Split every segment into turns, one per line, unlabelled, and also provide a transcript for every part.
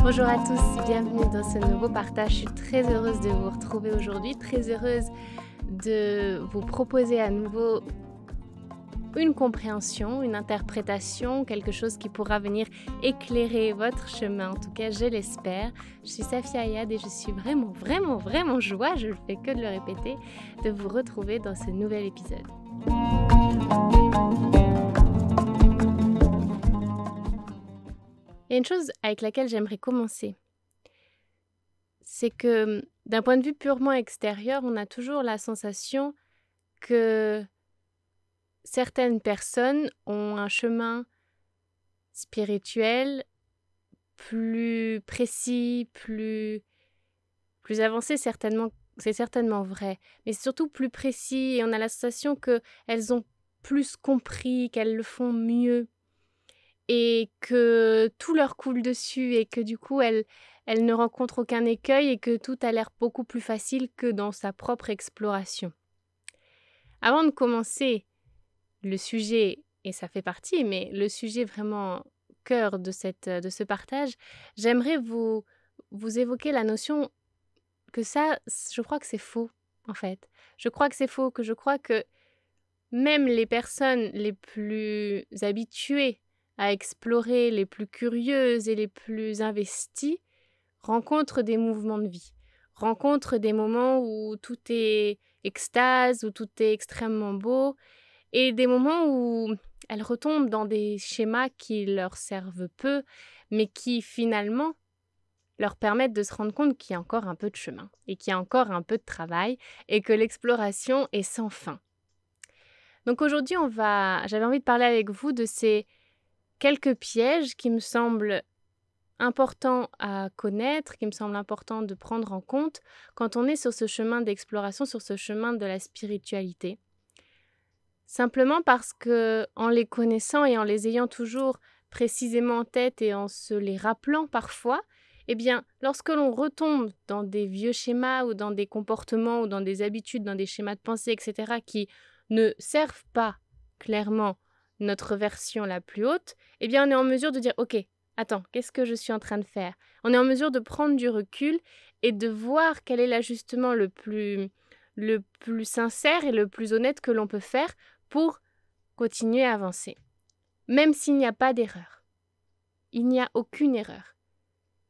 Bonjour à tous, bienvenue dans ce nouveau partage. Je suis très heureuse de vous retrouver aujourd'hui, très heureuse de vous proposer à nouveau une compréhension, une interprétation, quelque chose qui pourra venir éclairer votre chemin, en tout cas je l'espère. Je suis Safia Ayad et je suis vraiment joie, je ne fais que de le répéter, de vous retrouver dans ce nouvel épisode. Il y a une chose avec laquelle j'aimerais commencer, c'est que d'un point de vue purement extérieur, on a toujours la sensation que certaines personnes ont un chemin spirituel plus précis, plus avancé, certainement, c'est certainement vrai, mais c'est surtout plus précis et on a la sensation qu'elles ont plus compris, qu'elles le font mieux et que tout leur coule dessus et que du coup elles ne rencontrent aucun écueil et que tout a l'air beaucoup plus facile que dans sa propre exploration. Avant de commencer le sujet, et ça fait partie, mais le sujet vraiment cœur de ce partage, j'aimerais vous évoquer la notion que ça, je crois que c'est faux, en fait. Je crois que même les personnes les plus habituées à explorer, les plus curieuses et les plus investies, rencontrent des mouvements de vie, rencontrent des moments où tout est extase, où tout est extrêmement beau, et des moments où elles retombent dans des schémas qui leur servent peu, mais qui finalement leur permettent de se rendre compte qu'il y a encore un peu de chemin, et qu'il y a encore un peu de travail, et que l'exploration est sans fin. Donc aujourd'hui, j'avais envie de parler avec vous de ces quelques pièges qui me semblent importants à connaître, qui me semblent importants de prendre en compte quand on est sur ce chemin d'exploration, sur ce chemin de la spiritualité. Simplement parce que, en les connaissant et en les ayant toujours précisément en tête et en se les rappelant parfois, eh bien, lorsque l'on retombe dans des vieux schémas ou dans des comportements ou dans des habitudes, dans des schémas de pensée, etc., qui ne servent pas clairement notre version la plus haute, eh bien, on est en mesure de dire « Ok, attends, qu'est-ce que je suis en train de faire ?» On est en mesure de prendre du recul et de voir quel est l'ajustement le plus sincère et le plus honnête que l'on peut faire pour continuer à avancer. Même s'il n'y a pas d'erreur. Il n'y a aucune erreur.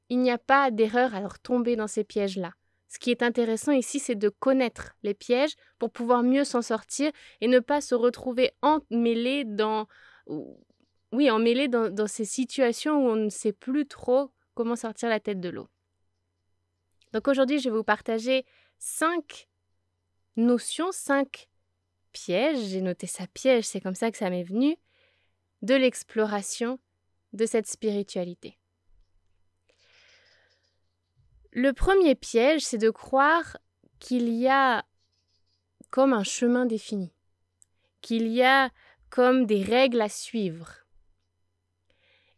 Il n'y a pas d'erreur à tomber dans ces pièges-là. Ce qui est intéressant ici, c'est de connaître les pièges pour pouvoir mieux s'en sortir et ne pas se retrouver emmêlé dans ces situations où on ne sait plus trop comment sortir la tête de l'eau. Donc aujourd'hui, je vais vous partager 5 notions, 5 pièges, j'ai noté ça piège, c'est comme ça que ça m'est venu, de l'exploration de cette spiritualité. Le premier piège, c'est de croire qu'il y a comme un chemin défini, qu'il y a comme des règles à suivre.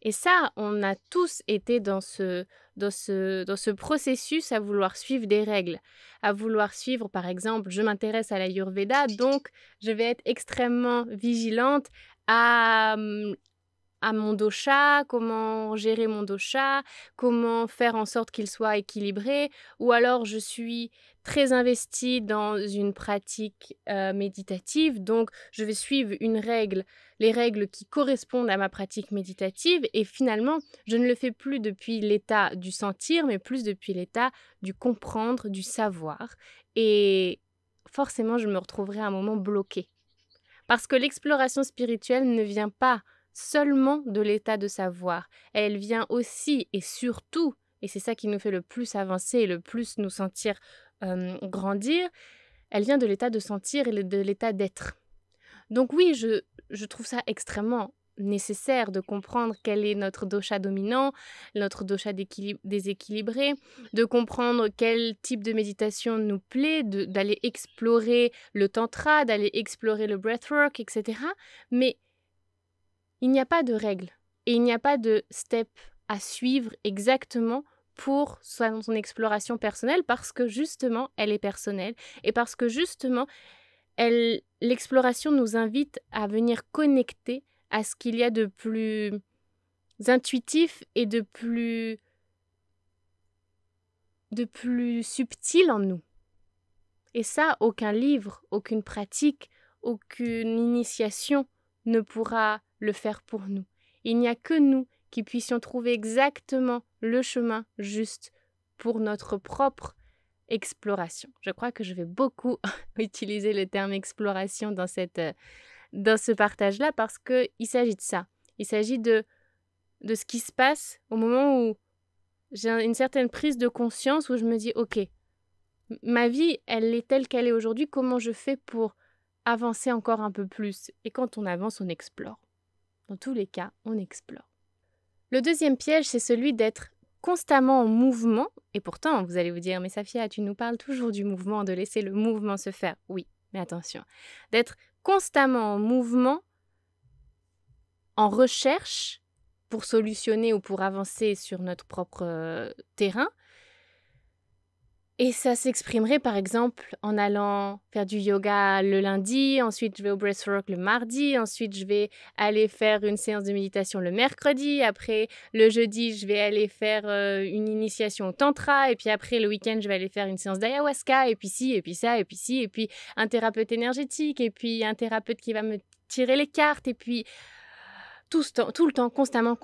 Et ça, on a tous été dans ce processus à vouloir suivre des règles, à vouloir suivre, par exemple, je m'intéresse à l'Ayurveda, donc je vais être extrêmement vigilante à mon dosha, comment gérer mon dosha, comment faire en sorte qu'il soit équilibré, ou alors je suis très investie dans une pratique méditative, donc je vais suivre les règles qui correspondent à ma pratique méditative, et finalement, je ne le fais plus depuis l'état du sentir, mais plus depuis l'état du comprendre, du savoir, et forcément, je me retrouverai à un moment bloquée. Parce que l'exploration spirituelle ne vient pas seulement de l'état de savoir. Elle vient aussi et surtout, et c'est ça qui nous fait le plus avancer et le plus nous sentir grandir, elle vient de l'état de sentir et de l'état d'être. Donc oui, je trouve ça extrêmement nécessaire de comprendre quel est notre dosha dominant, notre dosha déséquilibré, de comprendre quel type de méditation nous plaît, d'aller explorer le tantra, d'aller explorer le breathwork, etc. Mais il n'y a pas de règles et il n'y a pas de step à suivre exactement pour son exploration personnelle parce que justement, elle est personnelle et parce que justement, l'exploration nous invite à venir connecter à ce qu'il y a de plus intuitif et de plus de plus subtil en nous. Et ça, aucun livre, aucune pratique, aucune initiation ne pourra le faire pour nous. Il n'y a que nous qui puissions trouver exactement le chemin juste pour notre propre exploration. Je crois que je vais beaucoup utiliser le terme exploration dans ce partage-là parce qu'il s'agit de ça. Il s'agit de ce qui se passe au moment où j'ai une certaine prise de conscience où je me dis « Ok, ma vie, elle est telle qu'elle est aujourd'hui, comment je fais pour avancer encore un peu plus ?» Et quand on avance, on explore. Dans tous les cas, on explore. Le deuxième piège, c'est celui d'être constamment en mouvement. Et pourtant, vous allez vous dire « Mais Safia, tu nous parles toujours du mouvement, de laisser le mouvement se faire. » Oui, mais attention. D'être constamment en mouvement, en recherche pour solutionner ou pour avancer sur notre propre terrain. Et ça s'exprimerait par exemple en allant faire du yoga le lundi, ensuite je vais au breathwork le mardi, ensuite je vais aller faire une séance de méditation le mercredi, après le jeudi je vais aller faire une initiation au tantra, et puis après le week-end je vais aller faire une séance d'ayahuasca, et puis ci, et puis ça, et puis ci, et puis un thérapeute énergétique, et puis un thérapeute qui va me tirer les cartes, et puis tout le temps, constamment,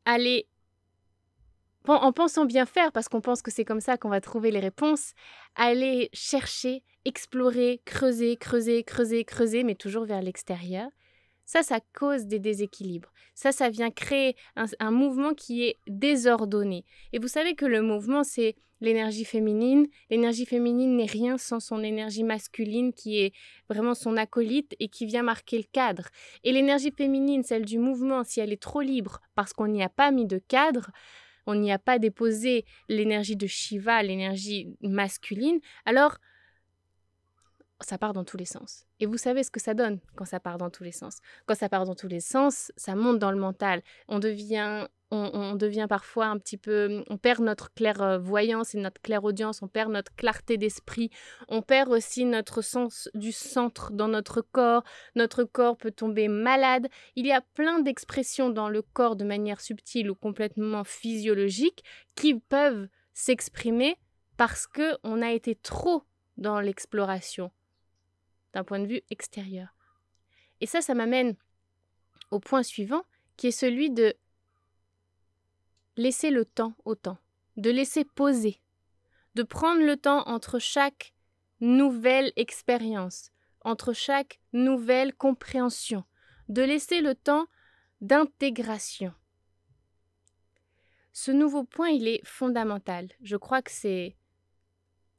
aller en pensant bien faire, parce qu'on pense que c'est comme ça qu'on va trouver les réponses, aller chercher, explorer, creuser, mais toujours vers l'extérieur. Ça cause des déséquilibres. Ça vient créer un mouvement qui est désordonné. Et vous savez que le mouvement, c'est l'énergie féminine. L'énergie féminine n'est rien sans son énergie masculine qui est vraiment son acolyte et qui vient marquer le cadre. Et l'énergie féminine, celle du mouvement, si elle est trop libre parce qu'on n'y a pas mis de cadre, on n'y a pas déposé l'énergie de Shiva, l'énergie masculine, alors ça part dans tous les sens. Et vous savez ce que ça donne quand ça part dans tous les sens. Quand ça part dans tous les sens, ça monte dans le mental. On devient parfois un petit peu... On perd notre clairvoyance et notre clairaudience, on perd notre clarté d'esprit, on perd aussi notre sens du centre dans notre corps. Notre corps peut tomber malade. Il y a plein d'expressions dans le corps de manière subtile ou complètement physiologique qui peuvent s'exprimer parce qu'on a été trop dans l'exploration d'un point de vue extérieur. Et ça m'amène au point suivant, qui est celui de laisser le temps au temps, de laisser poser, de prendre le temps entre chaque nouvelle expérience, entre chaque nouvelle compréhension, de laisser le temps d'intégration. Ce nouveau point, il est fondamental. Je crois que c'est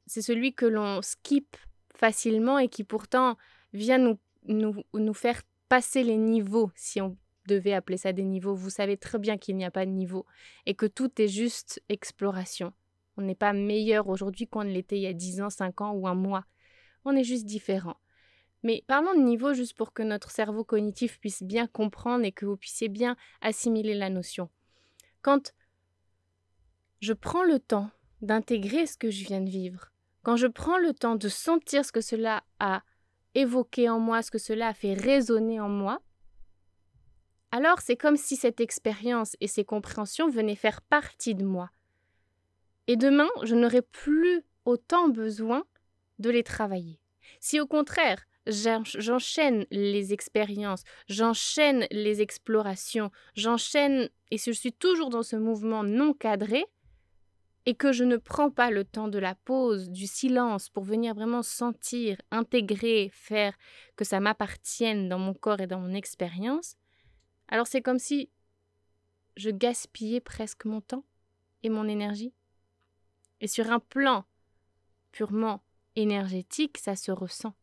celui que l'on skip facilement et qui pourtant vient nous faire passer les niveaux, si on devait appeler ça des niveaux. Vous savez très bien qu'il n'y a pas de niveau et que tout est juste exploration. On n'est pas meilleur aujourd'hui qu'on ne l'était il y a 10 ans, 5 ans ou un mois. On est juste différent. Mais parlons de niveau juste pour que notre cerveau cognitif puisse bien comprendre et que vous puissiez bien assimiler la notion. Quand je prends le temps d'intégrer ce que je viens de vivre, quand je prends le temps de sentir ce que cela a évoqué en moi, ce que cela a fait résonner en moi, alors c'est comme si cette expérience et ces compréhensions venaient faire partie de moi. Et demain, je n'aurai plus autant besoin de les travailler. Si au contraire, j'enchaîne les expériences, j'enchaîne les explorations, j'enchaîne et je suis toujours dans ce mouvement non cadré, et que je ne prends pas le temps de la pause, du silence, pour venir vraiment sentir, intégrer, faire que ça m'appartienne dans mon corps et dans mon expérience, alors c'est comme si je gaspillais presque mon temps et mon énergie. Et sur un plan purement énergétique, ça se ressent.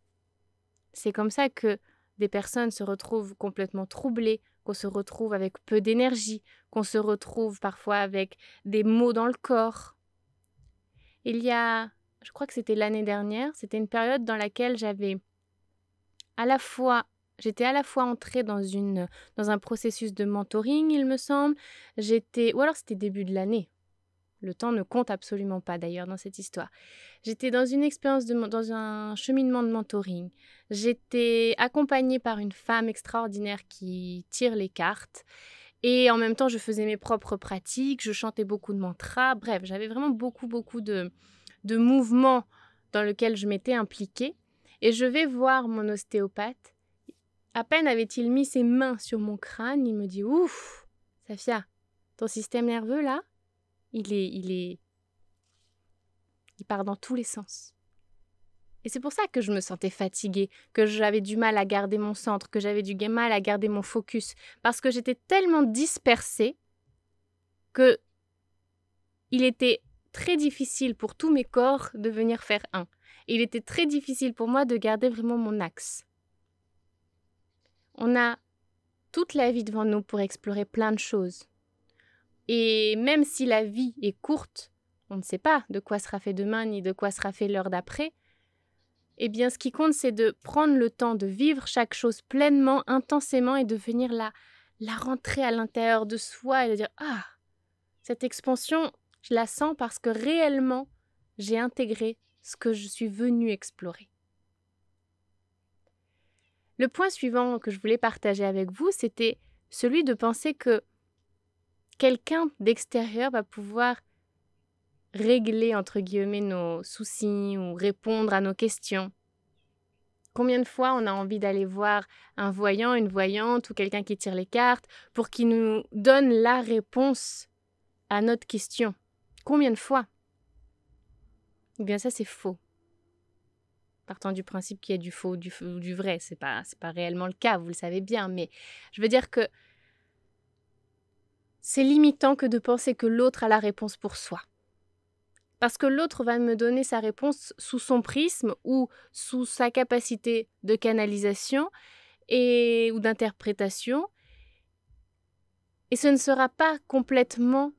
C'est comme ça que des personnes se retrouvent complètement troublées, qu'on se retrouve avec peu d'énergie, qu'on se retrouve parfois avec des maux dans le corps. Il y a, je crois que c'était l'année dernière, c'était une période dans laquelle j'étais à la fois entrée dans un processus de mentoring, il me semble, ou alors c'était début de l'année. Le temps ne compte absolument pas d'ailleurs dans cette histoire. J'étais dans une expérience, dans un cheminement de mentoring. J'étais accompagnée par une femme extraordinaire qui tire les cartes. Et en même temps, je faisais mes propres pratiques, je chantais beaucoup de mantras. Bref, j'avais vraiment beaucoup de mouvements dans lesquels je m'étais impliquée. Et je vais voir mon ostéopathe. À peine avait-il mis ses mains sur mon crâne, il me dit « Ouf, Safia, ton système nerveux là, il part dans tous les sens. » Et c'est pour ça que je me sentais fatiguée, que j'avais du mal à garder mon centre, que j'avais du mal à garder mon focus, parce que j'étais tellement dispersée que il était très difficile pour tous mes corps de venir faire un. Il était très difficile pour moi de garder vraiment mon axe. On a toute la vie devant nous pour explorer plein de choses. Et même si la vie est courte, on ne sait pas de quoi sera fait demain ni de quoi sera fait l'heure d'après, eh bien ce qui compte c'est de prendre le temps de vivre chaque chose pleinement, intensément et de venir la rentrer à l'intérieur de soi et de dire « Ah, cette expansion, je la sens parce que réellement, j'ai intégré ce que je suis venue explorer. » Le point suivant que je voulais partager avec vous, c'était celui de penser que quelqu'un d'extérieur va pouvoir régler, entre guillemets, nos soucis ou répondre à nos questions. Combien de fois on a envie d'aller voir un voyant, une voyante ou quelqu'un qui tire les cartes pour qu'il nous donne la réponse à notre question? Combien de fois? Eh bien ça c'est faux. Partant du principe qu'il y a du faux ou du vrai, c'est pas réellement le cas, vous le savez bien, mais je veux dire que c'est limitant que de penser que l'autre a la réponse pour soi. Parce que l'autre va me donner sa réponse sous son prisme ou sous sa capacité de canalisation ou d'interprétation. Et ce ne sera pas complètement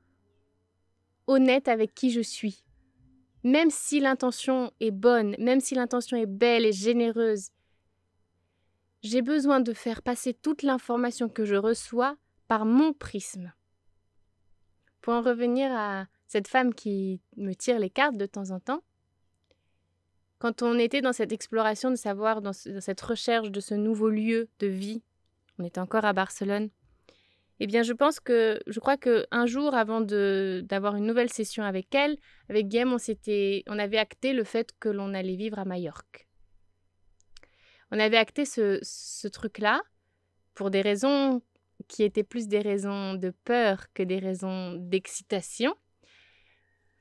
honnête avec qui je suis. Même si l'intention est bonne, même si l'intention est belle et généreuse, j'ai besoin de faire passer toute l'information que je reçois par mon prisme. Pour en revenir à cette femme qui me tire les cartes de temps en temps, quand on était dans cette exploration de savoir, dans cette recherche de ce nouveau lieu de vie, on était encore à Barcelone, eh bien je crois qu'un jour avant d'avoir une nouvelle session avec elle, avec Guillaume, on avait acté le fait que l'on allait vivre à Majorque. On avait acté ce truc-là pour des raisons qui étaient plus des raisons de peur que des raisons d'excitation.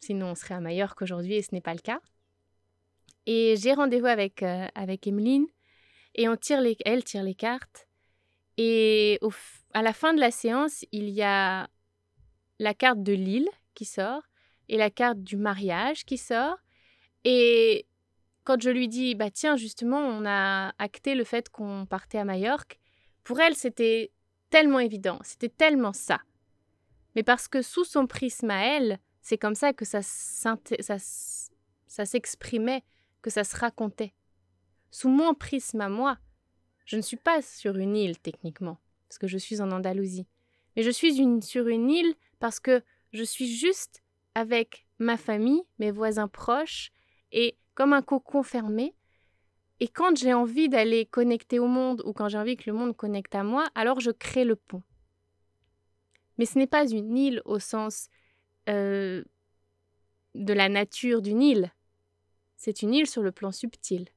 Sinon, on serait à Majorque aujourd'hui et ce n'est pas le cas. Et j'ai rendez-vous avec Emeline et elle tire les cartes. Et à la fin de la séance, il y a la carte de l'île qui sort et la carte du mariage qui sort. Et quand je lui dis, bah tiens, justement, on a acté le fait qu'on partait à Majorque, pour elle, c'était tellement évident, c'était tellement ça. Mais parce que sous son prisme à elle, c'est comme ça que ça s'exprimait, que ça se racontait. Sous mon prisme à moi, je ne suis pas sur une île techniquement, parce que je suis en Andalousie. Mais je suis sur une île parce que je suis juste avec ma famille, mes voisins proches, et comme un cocon fermé. Et quand j'ai envie d'aller connecter au monde, ou quand j'ai envie que le monde connecte à moi, alors je crée le pont. Mais ce n'est pas une île au sens de la nature d'une île. C'est une île sur le plan subtil.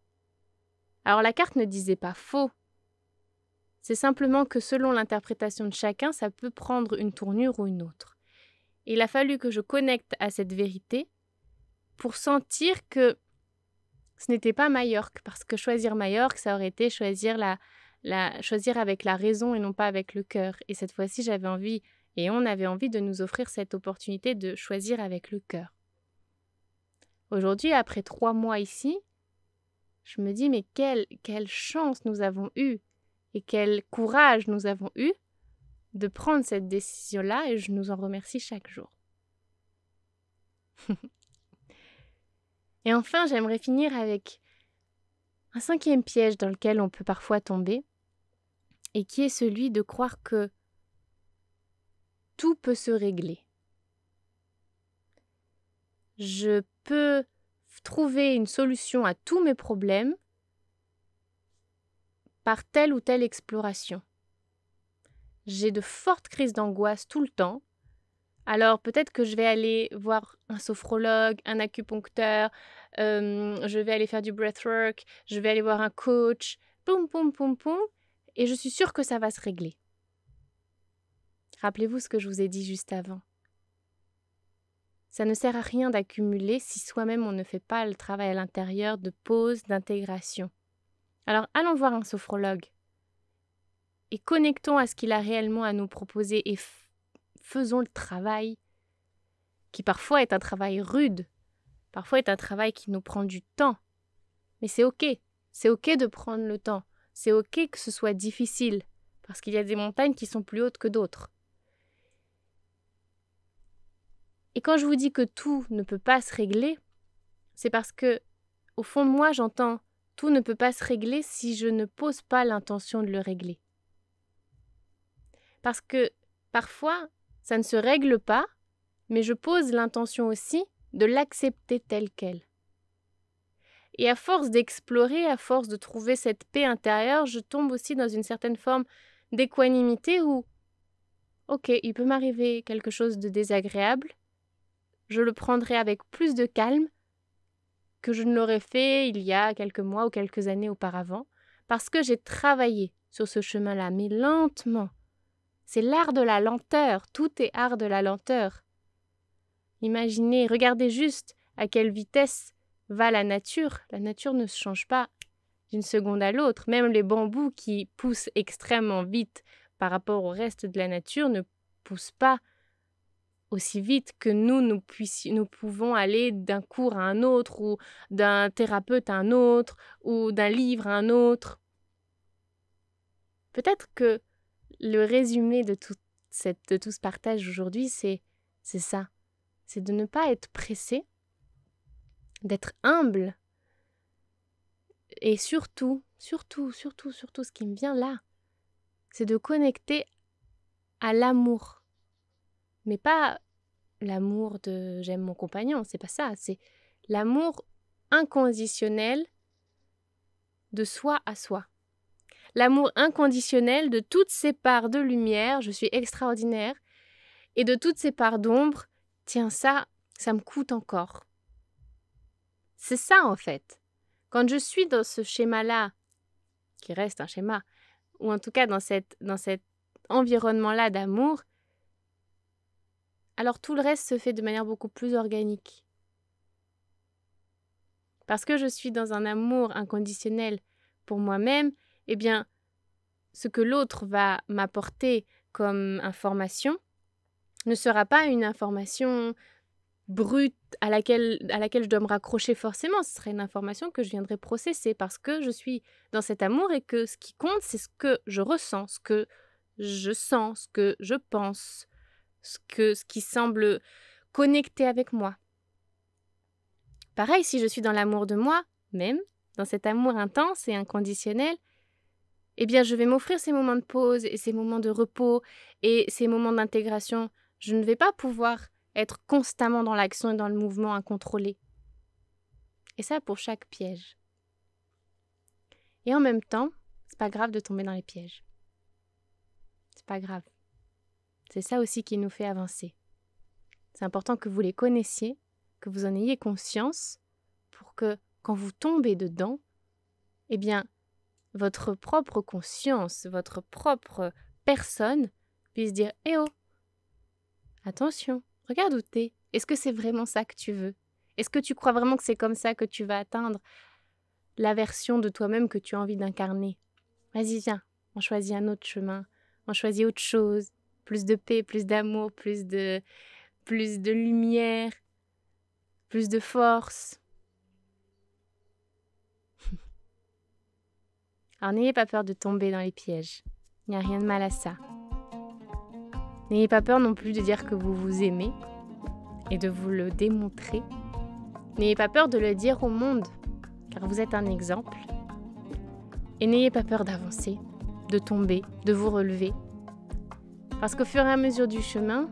Alors la carte ne disait pas faux. C'est simplement que selon l'interprétation de chacun, ça peut prendre une tournure ou une autre. Et il a fallu que je connecte à cette vérité pour sentir que ce n'était pas Majorque, parce que choisir Majorque, ça aurait été choisir avec la raison et non pas avec le cœur. Et cette fois-ci, j'avais envie, et on avait envie de nous offrir cette opportunité de choisir avec le cœur. Aujourd'hui, après 3 mois ici, je me dis, mais quelle chance nous avons eue et quel courage nous avons eu de prendre cette décision-là, et je nous en remercie chaque jour. Et enfin, j'aimerais finir avec un 5e piège dans lequel on peut parfois tomber, et qui est celui de croire que tout peut se régler. Je peux trouver une solution à tous mes problèmes par telle ou telle exploration. j'ai de fortes crises d'angoisse tout le temps, alors peut-être que je vais aller voir un sophrologue, un acupuncteur, je vais aller faire du breathwork, je vais aller voir un coach, poum, poum, poum, poum, et je suis sûre que ça va se régler. Rappelez-vous ce que je vous ai dit juste avant. Ça ne sert à rien d'accumuler si soi-même on ne fait pas le travail à l'intérieur de pause, d'intégration. Alors allons voir un sophrologue et connectons à ce qu'il a réellement à nous proposer et faisons le travail qui parfois est un travail rude, parfois est un travail qui nous prend du temps. Mais c'est ok de prendre le temps, c'est ok que ce soit difficile, parce qu'il y a des montagnes qui sont plus hautes que d'autres. Et quand je vous dis que tout ne peut pas se régler, c'est parce que, au fond de moi, j'entends tout ne peut pas se régler si je ne pose pas l'intention de le régler. Parce que parfois, ça ne se règle pas, mais je pose l'intention aussi de l'accepter tel quel. Et à force d'explorer, à force de trouver cette paix intérieure, je tombe aussi dans une certaine forme d'équanimité où, ok, il peut m'arriver quelque chose de désagréable, je le prendrai avec plus de calme que je ne l'aurais fait il y a quelques mois ou quelques années auparavant, parce que j'ai travaillé sur ce chemin-là, mais lentement. C'est l'art de la lenteur, tout est art de la lenteur. Imaginez, regardez juste à quelle vitesse va la nature ne se change pas d'une seconde à l'autre. Même les bambous qui poussent extrêmement vite par rapport au reste de la nature ne poussent pas aussi vite que nous pouvons aller d'un cours à un autre, ou d'un thérapeute à un autre, ou d'un livre à un autre. Peut-être que le résumé de tout ce partage aujourd'hui, c'est ça. C'est de ne pas être pressé, d'être humble, et surtout, ce qui me vient là, c'est de connecter à l'amour. Mais pas l'amour de j'aime mon compagnon, c'est pas ça, c'est l'amour inconditionnel de soi à soi. L'amour inconditionnel de toutes ces parts de lumière, je suis extraordinaire, et de toutes ces parts d'ombre, tiens, ça me coûte encore. C'est ça en fait. Quand je suis dans ce schéma-là, qui reste un schéma, ou en tout cas dans cet environnement-là d'amour, alors tout le reste se fait de manière beaucoup plus organique. Parce que je suis dans un amour inconditionnel pour moi-même, eh bien, ce que l'autre va m'apporter comme information ne sera pas une information brute à laquelle je dois me raccrocher forcément. Ce serait une information que je viendrai processer parce que je suis dans cet amour et que ce qui compte, c'est ce que je ressens, ce que je sens, ce que je pense, ce qui semble connecté avec moi. Pareil, si je suis dans l'amour de moi, même, dans cet amour intense et inconditionnel, eh bien, je vais m'offrir ces moments de pause et ces moments de repos et ces moments d'intégration. Je ne vais pas pouvoir être constamment dans l'action et dans le mouvement incontrôlé. Et ça pour chaque piège. Et en même temps, c'est pas grave de tomber dans les pièges. C'est pas grave. C'est ça aussi qui nous fait avancer. C'est important que vous les connaissiez, que vous en ayez conscience, pour que, quand vous tombez dedans, eh bien, votre propre conscience, votre propre personne puisse dire « Eh oh, attention, regarde où t'es. Est-ce que c'est vraiment ça que tu veux? Est-ce que tu crois vraiment que c'est comme ça que tu vas atteindre la version de toi-même que tu as envie d'incarner? Vas-y, viens, on choisit un autre chemin, on choisit autre chose, plus de paix, plus d'amour, plus de lumière, plus de force. » Alors n'ayez pas peur de tomber dans les pièges. Il n'y a rien de mal à ça. N'ayez pas peur non plus de dire que vous vous aimez et de vous le démontrer. N'ayez pas peur de le dire au monde, car vous êtes un exemple. Et n'ayez pas peur d'avancer, de tomber, de vous relever. Parce qu'au fur et à mesure du chemin,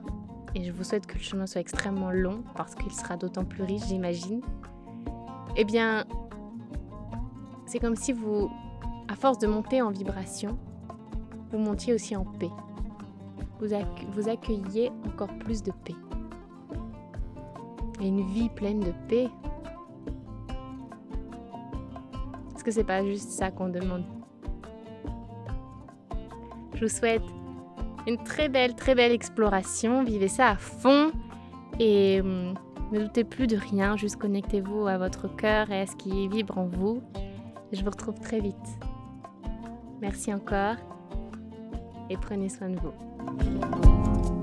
et je vous souhaite que le chemin soit extrêmement long, parce qu'il sera d'autant plus riche, j'imagine, eh bien, c'est comme si vous, à force de monter en vibration, vous montiez aussi en paix. vous accueilliez encore plus de paix. Et une vie pleine de paix. Est-ce que c'est pas juste ça qu'on demande? Je vous souhaite une très belle exploration. Vivez ça à fond et ne doutez plus de rien. Juste connectez-vous à votre cœur et à ce qui vibre en vous. Je vous retrouve très vite. Merci encore et prenez soin de vous.